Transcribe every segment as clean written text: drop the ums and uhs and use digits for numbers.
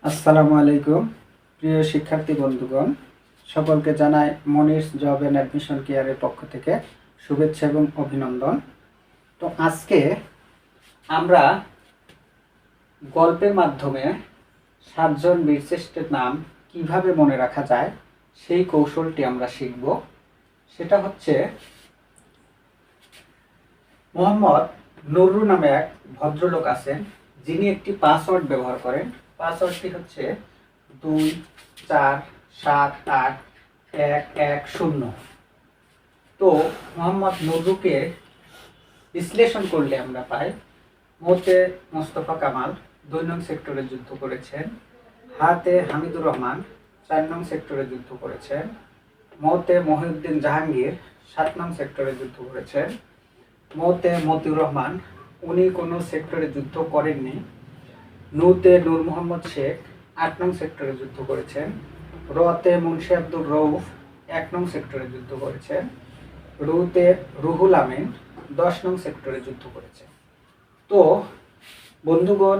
আসসালামু আলাইকুম প্রিয় শিক্ষার্থী বন্ধুগণ, সকলকে জানাই মনিরস জব অ্যান্ড অ্যাডমিশন কেয়ারের পক্ষ থেকে শুভেচ্ছা এবং অভিনন্দন। তো আজকে আমরা গল্পের মাধ্যমে 7 জন বীরশ্রেষ্ঠের নাম কিভাবে মনে রাখা যায় সেই কৌশলটি আমরা শিখব। সেটা হচ্ছে, মোহাম্মদ নুরু নামে এক ভদ্রলোক আছেন, যিনি একটি পাসওয়ার্ড ব্যবহার করেন। পাসওয়ার্ডটি হচ্ছে 2478110। তো মোহাম্মদ নুরুকে বিশ্লেষণ করলে আমরা পাই, মোতে মোস্তফা কামাল 2 নং সেক্টরে যুদ্ধ করেছেন, হাতে হামিদুর রহমান 4 নং সেক্টরে যুদ্ধ করেছেন, মোতে মহিউদ্দিন জাহাঙ্গীর 7 নং সেক্টরে যুদ্ধ করেছেন, মোতে মতিউর রহমান উনি কোনো সেক্টরে যুদ্ধ করেননি, নুতে নূর মোহাম্মদ শেখ 8 নং সেক্টরে যুদ্ধ করেছেন, রতে মুন্সি আব্দুর রউফ 1 নং সেক্টরে যুদ্ধ করেছেন, রুতে রুহুল আমিন 10 নং সেক্টরে যুদ্ধ করেছেন। তো বন্ধুগণ,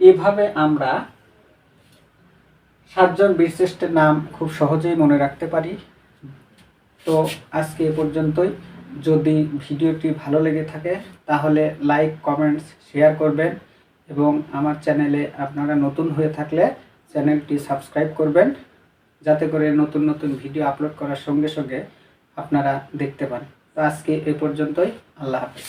এভাবে আমরা 7 জন বীরশ্রেষ্ঠের নাম খুব সহজেই মনে রাখতে পারি। তো আজকে এ পর্যন্তই। যদি ভিডিওটি ভালো লেগে থাকে তাহলে লাইক, কমেন্টস, শেয়ার করবেন এবং আমার চ্যানেলে আপনারা নতুন হয়ে থাকলে চ্যানেলটি সাবস্ক্রাইব করবেন, যাতে করে নতুন নতুন ভিডিও আপলোড করার সঙ্গে সঙ্গে আপনারা দেখতে পান। তো আজকে এ পর্যন্তই। আল্লাহ হাফেজ।